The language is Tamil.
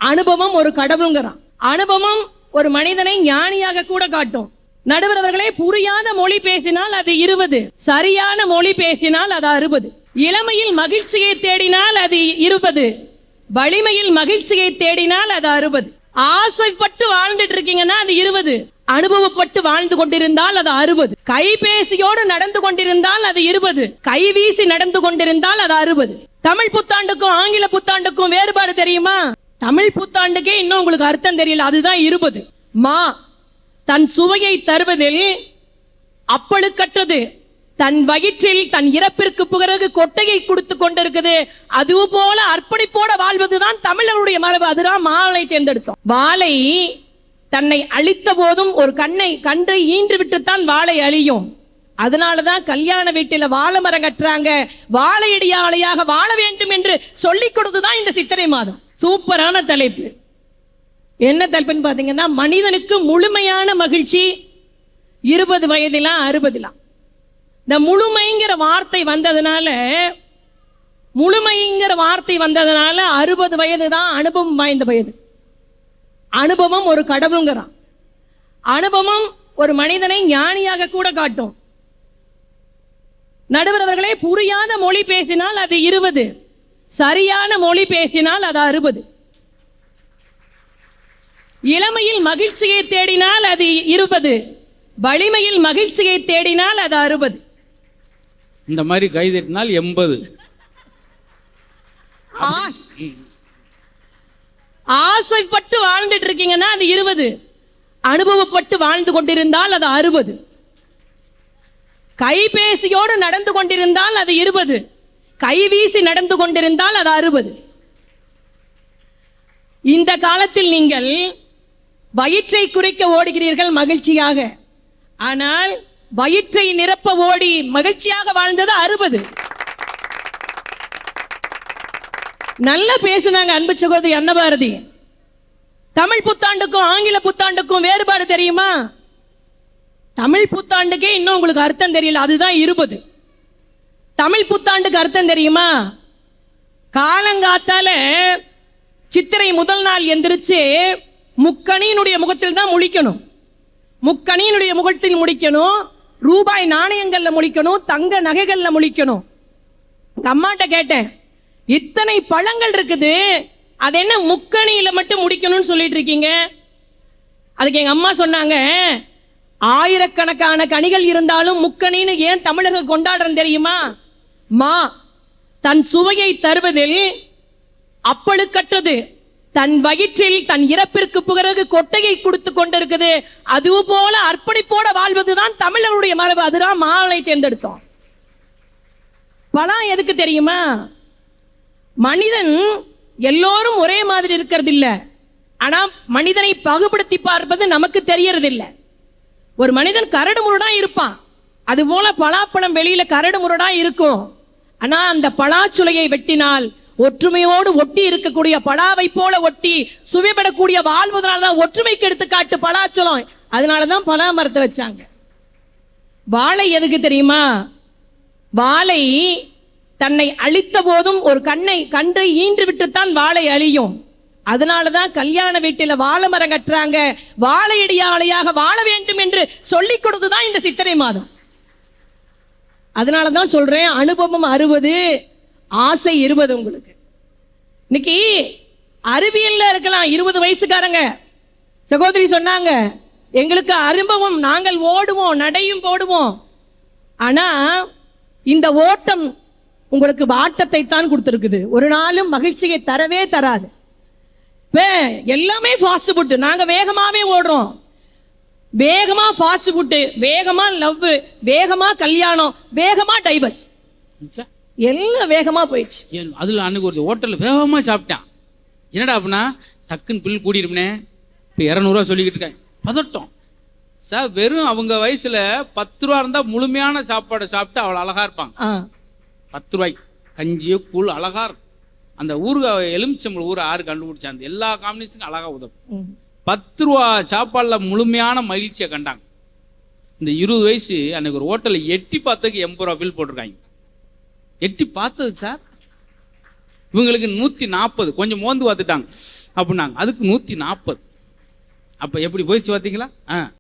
அனுபவம் ஒரு கடவுள்ங்கிறான். அனுபவம் ஒரு மனிதனை ஞானியாக கூட காட்டும். நடுவர் அவர்களே, புரியாத மொழி பேசினால் அது 20, சரியான மொழி பேசினால் அது 60. இளமையில் மகிழ்ச்சியை தேடினால் அது 20, வலிமையில் மகிழ்ச்சியை தேடினால் அது 60. ஆசைப்பட்டு வாழ்ந்துட்டு இருக்கீங்கன்னா அது 20, அனுபவப்பட்டு வாழ்ந்து கொண்டிருந்தால் அது 60. கைபேசியோடு நடந்து கொண்டிருந்தால் அது 20, கைவீசி நடந்து கொண்டிருந்தால் அது 60. தமிழ் புத்தாண்டுக்கும் ஆங்கில புத்தாண்டுக்கும் வேறுபாடு தெரியுமா? தமிழ் புத்தாண்டுக்கே இன்னும் உங்களுக்கு அர்த்தம் தெரியல, அதுதான் 20. மா தன் சுவையை தருவதில் அப்பழுக்கற்றது, தன் வயிற்றில் தன் இறப்பிற்கு பிறகு கொட்டையை கொடுத்து கொண்டிருக்குது. அது போல அர்ப்பணிப்போட வாழ்வதுதான் தமிழருடைய மரபு. அதுதான் மாலை தேர்ந்தெடுத்தோம். வாழை தன்னை அழித்த போதும் ஒரு கன்றை ஈன்று விட்டுத்தான் வாழை அழியும். அதனாலதான் கல்யாண வீட்டில வாழை மரம் கட்டுறாங்க. வாழையடியாளையாக வாழ வேண்டும் என்று சொல்லிக் கொடுத்துதான் இந்த சித்திரை மாதம். சூப்பரான தலைப்பு. என்ன தலைப்புன்னு பாத்தீங்கன்னா, மனிதனுக்கு முழுமையான மகிழ்ச்சி 20 வயதிலாம் 60. இந்த முழுமைங்கிற வார்த்தை வந்ததுனால 60 வயது தான் அனுபவம் வாய்ந்த வயது. அனுபவம் ஒரு கடவுள்ங்கிறான். அனுபவம் ஒரு மனிதனை ஞானியாக கூட காட்டும். நடுவர் அவர்களே, புரியாத மொழி பேசினால் அது 20, சரியான மொழி பேசினால் அது 60. இளமையில் மகிழ்ச்சியை தேடினால் அது 20, வலிமையில் மகிழ்ச்சியை தேடினால் அது 60. இந்த மாதிரி கை தட்டினால் 80. ஆசைப்பட்டு வாழ்ந்துட்டு இருக்கீங்கன்னா அது 20, அனுபவப்பட்டு வாழ்ந்து கொண்டிருந்தால் அது 60. கைபேசியோடு நடந்து கொண்டிருந்தால் அது 20, கைவீசி நடந்து கொண்டிருந்தால் அது 60. இந்த காலத்தில் நீங்கள் வயிற்றை குறைக்க ஓடுகிறீர்கள் மகிழ்ச்சியாக, ஆனால் வயிற்றை நிரப்ப ஓடி மகிழ்ச்சியாக வாழ்ந்தது 60. நல்லா பேசுனாங்க அன்பு சகோதரி அன்னபாரதி. தமிழ் புத்தாண்டுக்கும் ஆங்கில புத்தாண்டுக்கும் வேறுபாடு தெரியுமா? தமிழ் புத்தாண்டுக்கே இன்னும் உங்களுக்கு அர்த்தம் தெரியல, அதுதான் 20. தமிழ் புத்தாண்டுக்கு அர்த்தம் தெரியுமா? காலங்காத்தால சித்திரை முதல் நாள் எந்திரிச்சு முக்கணியினுடைய முகத்தில் தான் முழிக்கணும். முக்கணியினுடைய முகத்தில் முடிக்கணும், ரூபாய் நாணயங்கள்ல முடிக்கணும், தங்க நகைகள்ல முடிக்கணும். எங்க அம்மாட்ட கேட்டேன், இத்தனை பழங்கள் இருக்குது, அது என்ன முக்கணியில மட்டும் முடிக்கணும்னு சொல்லிட்டு இருக்கீங்க? அதுக்கு எங்க அம்மா சொன்னாங்க, ஆயிரக்கணக்கான கனிகள் இருந்தாலும் முக்கணின்னு ஏன் தமிழர்கள் கொண்டாடுறோம் தெரியுமா? மா தன் சுவையை தருவதில் அப்பழுக்கற்றது, தன் வயிற்றில் தன் இறப்பிற்கு பிறகு கொட்டையை கொடுத்து கொண்டிருக்குது. அது போல அர்ப்பணிப்போட வாழ்வதுதான் தமிழருடைய மரபு. அதுதான் மாலை தேர்ந்தெடுத்தோம். பழம் எதுக்கு தெரியுமா? மனிதன் எல்லோரும் ஒரே மாதிரி இருக்கிறது இல்ல, ஆனா மனிதனை பாகுபடுத்தி பார்ப்பது நமக்கு தெரியறது இல்ல. ஒரு மனிதன் கரடு முரடா இருப்பான், அது போல பலாப்பழம் வெளியில கரடு முரடா இருக்கும். ஆனா அந்த பலாச்சுளையை வெட்டினால் ஒற்றுமையோடு ஒட்டி இருக்கக்கூடிய பலாவை போல ஒட்டி சுவைப்படக்கூடிய வாழ்வதனாலதான் ஒற்றுமைக்கு எடுத்துக்காட்டு பலாச்சலம். அதனாலதான் பலா மரத்தை வச்சாங்க. வாழை எதுக்கு தெரியுமா? வாழை தன்னை அழித்த போதும் ஒரு கன்றை ஈன்று விட்டுத்தான் வாழை அழியும். அதனாலதான் கல்யாண வீட்டில வாழை மரம் கட்டுறாங்க. வாழையடியாளையாக வாழ வேண்டும் என்று சொல்லிக் கொடுத்துதான் இந்த சித்திரை மாதம். அதனாலதான் சொல்றேன், அனுபவம் 60, ஆசை 20. உங்களுக்கு இன்னைக்கு அறிவியல்ல இருக்கலாம் 20 வயசுக்காரங்க. சகோதரி சொன்னாங்க, எங்களுக்கு அனுபவம், நாங்கள் ஓடுவோம், நடையும் போடுவோம். ஆனா இந்த ஓட்டம் உங்களுக்கு வாட்டத்தை தான் கொடுத்திருக்குது, ஒரு நாளும் மகிழ்ச்சியை தரவே தராது. எல்லாமே ஃபாஸ்ட் ஃபுட், நாங்க வேகமாவே ஓடுறோம். வேகமா ஃபாஸ்ட் ஃபுட், வேகமா லவ், வேகமா கல்யாணம், வேகமா டைவர்ஸ், எல்லாம் வேகமா போயிடுச்சு. அதுல அன்னைக்கு ஒரு ஹோட்டல்ல வேகமா சாப்பிட்டான். என்னடா அப்படின்னா, டக்குன்னு பில் கூடிருமே, இப்போ 200 ரூபா சொல்லிக்கிட்டு இருக்காங்க. பதட்டம் சார். வெறும் அவங்க வயசுல 10 ரூபா இருந்தா முழுமையான சாப்பாடு சாப்பிட்டு அவள் அழகா இருப்பாங்க. 10 ரூபாய்க்கு கஞ்சியோ கூழ் அழகா இருக்கும். அந்த ஊருக்கு எலுமிச்சம்பழம் ஊர் ஆறு கண்டுபிடிச்சா அந்த எல்லா காம்பினேஷனுக்கும் அழகா உதவும். 10 ரூபா சாப்பாடுல முழுமையான மகிழ்ச்சியை கண்டாங்க. இந்த 20 வயசு அன்னைக்கு ஒரு ஹோட்டல்ல எட்டி பார்த்ததுக்கு 80 ரூபா பில் போட்டிருக்காங்க. எட்டி பார்த்தது சார், இவங்களுக்கு 140. கொஞ்சம் மோந்து பார்த்துட்டாங்க. அப்படின்னாங்க. அதுக்கு 140. அப்போ எப்படி போயிடுச்சு பார்த்தீங்களா?